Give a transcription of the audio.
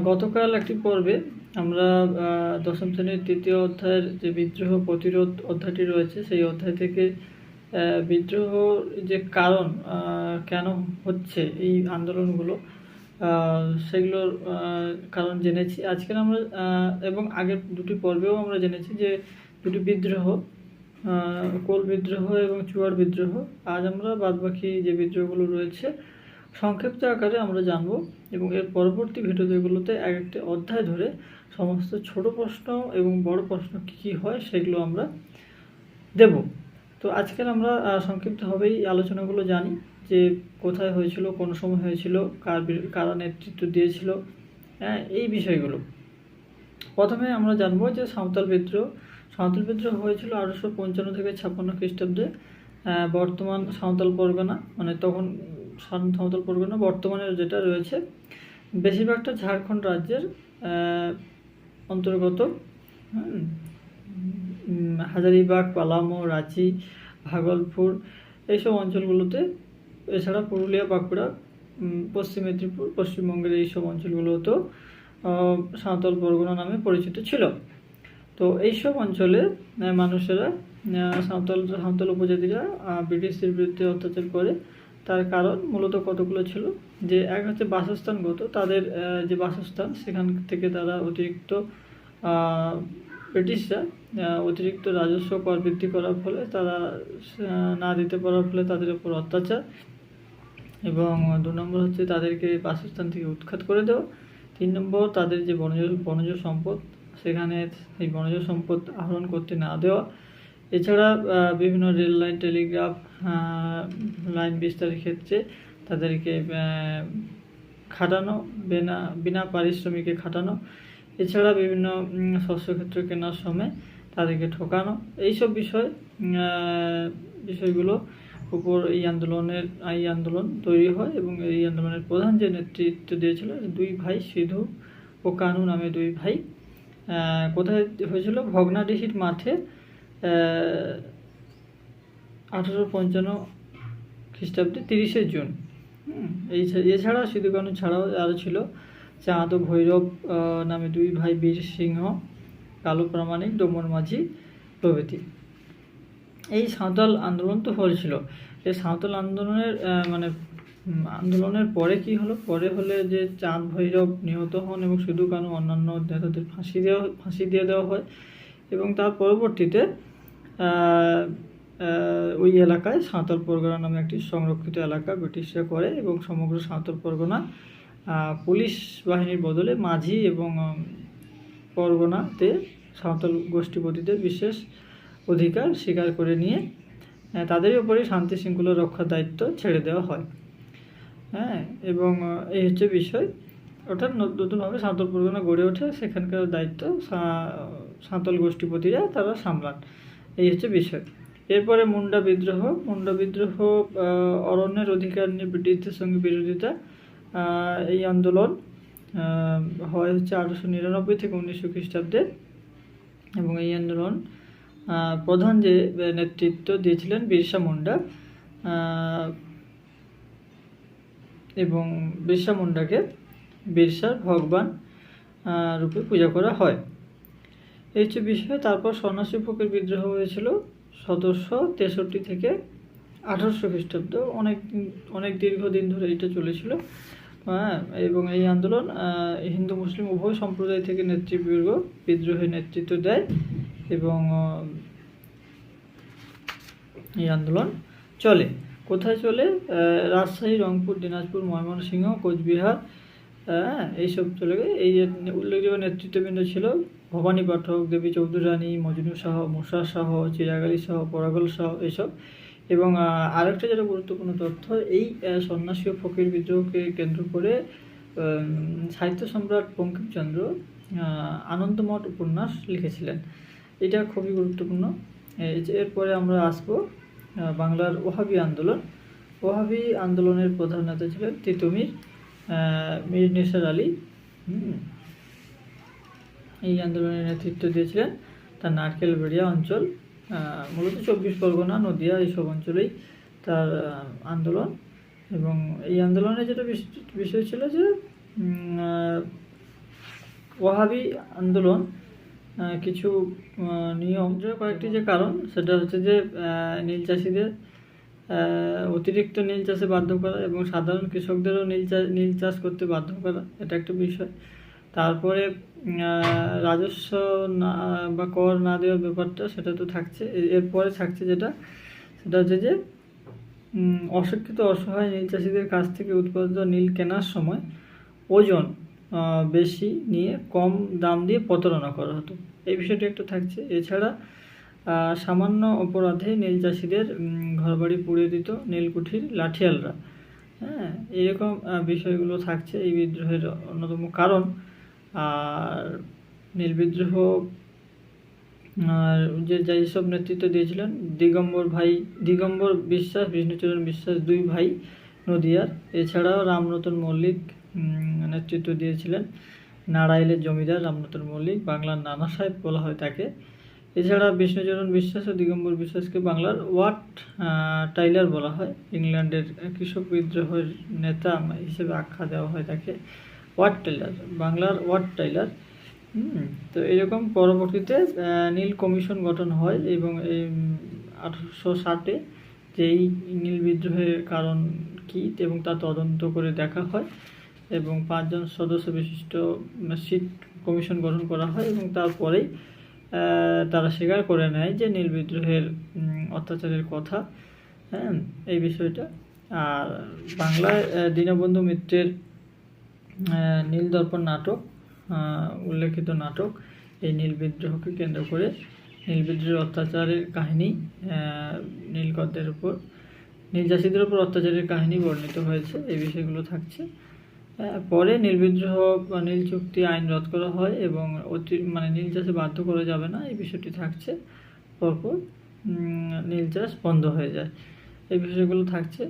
গতকাল একটি পর্বে আমরা দশম শ্রেণীর তৃতীয় অধ্যায়ের যে বিদ্রোহ প্রতিরোধ অধ্যায়টি রয়েছে সেই অধ্যায় থেকে বিদ্রোহ যে কারণ কেন হচ্ছে এই আন্দোলনগুলো সেগুলোর কারণ জেনেছি। আজকের আমরা এবং আগের দুটি পর্বেও আমরা জেনেছি যে দুটি বিদ্রোহ, কোল বিদ্রোহ এবং চুয়াড় বিদ্রোহ। আজ আমরা বাদবাকি যে বিদ্রোহগুলো রয়েছে সংক্ষিপ্ত আকারে আমরা জানব এবং এর পরবর্তী ভিডিওগুলোতে এক একটি অধ্যায় ধরে সমস্ত ছোট প্রশ্ন এবং বড় প্রশ্ন কী কী হয় সেগুলো আমরা দেব। তো আজকের আমরা সংক্ষিপ্তভাবেই আলোচনাগুলো জানি যে কোথায় হয়েছিল, কোন সময় হয়েছিল, কারা নেতৃত্ব দিয়েছিল, এই বিষয়গুলো। প্রথমে আমরা জানবো যে সাঁওতাল বিদ্রোহ হয়েছিল 1855 থেকে 56 খ্রিস্টাব্দে বর্তমান সাঁওতাল পরগনা, মানে তখন সাঁওতাল পরগনা বর্তমানের যেটা রয়েছে বেশিরভাগটা ঝাড়খণ্ড রাজ্যের অন্তর্গত। হাজারিবাগ, পালামো, রাঁচি, ভাগলপুর এইসব অঞ্চলগুলোতে, এছাড়া পুরুলিয়া, বাঁকুড়া, পশ্চিম মেদিনীপুর, পশ্চিমবঙ্গের এইসব অঞ্চলগুলোতেও সাঁওতাল পরগনা নামে পরিচিত ছিল। তো এইসব অঞ্চলে মানুষেরা সাঁওতাল উপজাতিরা ব্রিটিশদের বিরুদ্ধে অত্যাচার করে। তার কারণ মূলত কতগুলো ছিল, যে এক হচ্ছে বাসস্থানগত, তাদের যে বাসস্থান সেখান থেকে তারা ব্রিটিশরা অতিরিক্ত রাজস্ব কর বৃদ্ধি করার ফলে তারা না দিতে পারার ফলে তাদের উপর অত্যাচার, এবং 2 নম্বর হচ্ছে তাদেরকে বাসস্থান থেকে উৎখাত করে দেওয়া। 3 নম্বর তাদের যে বনজ সম্পদ সেখানে এই বনজ সম্পদ আহরণ করতে না দেওয়া। এছাড়া বিভিন্ন রেল লাইন, টেলিগ্রাফ লাইন বিস্তারের ক্ষেত্রে তাদেরকে খাটানো, বিনা পারিশ্রমিকে খাটানো। এছাড়া বিভিন্ন শস্যক্ষেত্র কেনার সময় তাদেরকে ঠকানো। এইসব বিষয়গুলো উপর এই আন্দোলন তৈরি হয়, এবং এই আন্দোলনের প্রধান যে নেতৃত্ব দিয়েছিল 2 ভাই, সিধু ও কানু নামে 2 ভাই। কোথায় হয়েছিল? ভগ্নাডিহির মাঠে 1855 খ্রিস্টাব্দে 30শে জুন। এছাড়া সিধু কানু ছাড়াও আরও ছিল চাঁদ ও ভৈরব নামে 2 ভাই, বীর সিংহ, কালু প্রামাণিক, ডোমর মাঝি প্রভৃতি। এই সাঁওতাল আন্দোলন তো হয়েছিল। এই সাঁওতাল আন্দোলনের পরে কি হলো? পরে হলে যে চাঁদ ভৈরব নিহত হন এবং সিধু কানু অন্যান্য নেতাদের ফাঁসি দিয়ে দেওয়া হয়, এবং তার পরবর্তীতে ওই এলাকায় সাঁওতাল পরগনা নামে একটি সংরক্ষিত এলাকা ব্রিটিশরা করে, এবং সমগ্র সাঁওতাল পরগনা পুলিশ বাহিনীর বদলে মাঝি এবং পরগনাতে সাঁওতাল গোষ্ঠীপতিদের বিশেষ অধিকার স্বীকার করে নিয়ে তাদেরই উপরে শান্তি শৃঙ্খলা রক্ষার দায়িত্ব ছেড়ে দেওয়া হয়। এবং এই হচ্ছে বিষয়। অর্থাৎ নতুনভাবে সাঁওতাল পরগনা গড়ে ওঠে, সেখানকার দায়িত্ব সাঁওতাল গোষ্ঠীপতিরা তারা সামলান। এই হচ্ছে বিষয়। এরপরে মুন্ডা বিদ্রোহ অরণ্যের অধিকার নিয়ে ব্রিটিশদের সঙ্গে বিরোধিতা। এই আন্দোলন হয় হচ্ছে 1899 থেকে 1900 খ্রিস্টাব্দে, এবং এই আন্দোলন প্রধান যে নেতৃত্ব দিয়েছিলেন বিরসা মুন্ডা, এবং বিরসা মুন্ডাকে বিরসার ভগবান রূপে পূজা করা হয়। এই হচ্ছে বিষয়। তারপর সন্ন্যাসী ফকির বিদ্রোহ হয়েছিল 1763 থেকে 1800 খ্রিস্টাব্দ। অনেক দীর্ঘদিন ধরে এটা চলেছিল, এবং এই আন্দোলন হিন্দু মুসলিম উভয় সম্প্রদায় থেকে নেতৃবৃন্দ বিদ্রোহের নেতৃত্ব দেয়, এবং এই আন্দোলন চলে। কোথায় চলে? রাজশাহী, রংপুর, দিনাজপুর, ময়মনসিংহ, কোচবিহার, এইসব চলে গেছে। এই উল্লেখযোগ্য নেতৃত্ববৃন্দ ছিল ভবানী পাঠক, দেবী চৌধুরানী, মজনু শাহ, মুসা শাহ, চিরাগ আলী শাহ, পরাগল শাহ, এইসব। এবং আরেকটা যেটা গুরুত্বপূর্ণ তথ্য, এই সন্ন্যাসী ও ফকির বিদ্রোহকে কেন্দ্র করে সাহিত্য সম্রাট বঙ্কিমচন্দ্র আনন্দমঠ উপন্যাস লিখেছিলেন। এটা খুবই গুরুত্বপূর্ণ। এরপরে আমরা আসবো বাংলার ওহাবি আন্দোলনের প্রধান নেতা ছিলেন তিতুমির মীর নিসার আলী। এই আন্দোলনের নেতৃত্ব দিয়েছিলেন তার নারকেলবেড়িয়া অঞ্চল, মূলত 24 পরগনা, নদিয়া এইসব অঞ্চলেই তার আন্দোলন। এবং এই আন্দোলনে যেটা বিষয় ছিল যে ওয়াহাবি আন্দোলন কিছু নিয়ম, যে কয়েকটি যে কারণ, সেটা হচ্ছে যে নীল চাষিদের অতিরিক্ত নীল চাষে বাধ্য করা এবং সাধারণ কৃষকদেরও নীল চাষ করতে বাধ্য করা, এটা একটা বিষয়। তারপরে রাজস্ব না বা কর না দেওয়ার ব্যাপারটা, সেটা তো থাকছে। এরপরে থাকছে সেটা হচ্ছে যে অশিক্ষিত অসহায় নীল চাষিদের কাছ থেকে উৎপাদিত নীল কেনার সময় ওজন বেশি নিয়ে কম দাম দিয়ে প্রতারণা করা হতো, এই বিষয়টি একটা থাকছে। এছাড়া সামান্য অপরাধে নীল চাষিদের ঘরবাড়ি পুড়িয়ে দিত নীলকুঠির লাঠিয়ালরা। হ্যাঁ, এরকম বিষয়গুলো থাকছে এই বিদ্রোহের অন্যতম কারণ। আর নীল বিদ্রোহ যেসব নেতৃত্ব দিয়েছিলেন, দিগম্বর বিশ্বাস, বিষ্ণুচরণ বিশ্বাস, দুই ভাই নদিয়ার। এছাড়াও রামরতন মল্লিক নেতৃত্ব দিয়েছিলেন, নাড়াইলের জমিদার রামরতন মল্লিক, বাংলার নানা সাহেব বলা হয় তাকে। এছাড়া বিষ্ণুচরণ বিশ্বাস ও দিগম্বর বিশ্বাসকে বাংলার ওয়াট টাইলার বলা হয়। ইংল্যান্ডের কৃষক বিদ্রোহের নেতা হিসেবে আখ্যা দেওয়া হয় তাকে, ওয়াট টাইলার, বাংলার ওয়াট টাইলার। তো এরকম পরবর্তীতে নীল কমিশন গঠন হয় এবং এই 1860-এ যেই নীল বিদ্রোহের কারণ কী এবং তা তদন্ত করে দেখা হয় এবং 5 জন সদস্য বিশিষ্ট সিট কমিশন গঠন করা হয় এবং তারপরেই তারা স্বীকার করে নেয় যে নীল বিদ্রোহের অত্যাচারের কথা। হ্যাঁ, এই বিষয়টা। আর বাংলায় দীনবন্ধু মিত্রের নীল দর্পণ নাটক, উল্লেখিত নাটক, এই নীল বিদ্রোহকে কেন্দ্র করে নীল বিদ্রোহের অত্যাচারের কাহিনী, নীলকরদের উপর, নীল চাষিদের উপর অত্যাচারের কাহিনী বর্ণিত হয়েছে, এই বিষয়গুলো থাকছে। পরে নীল বিদ্রোহ বা নীল চুক্তি আইন রদ করা হয় এবং নীল চাষে বাধ্য করা যাবে না, এই বিষয়টি থাকছে। পরপর নীল চাষ বন্ধ হয়ে যায়, এই বিষয়গুলো থাকছে।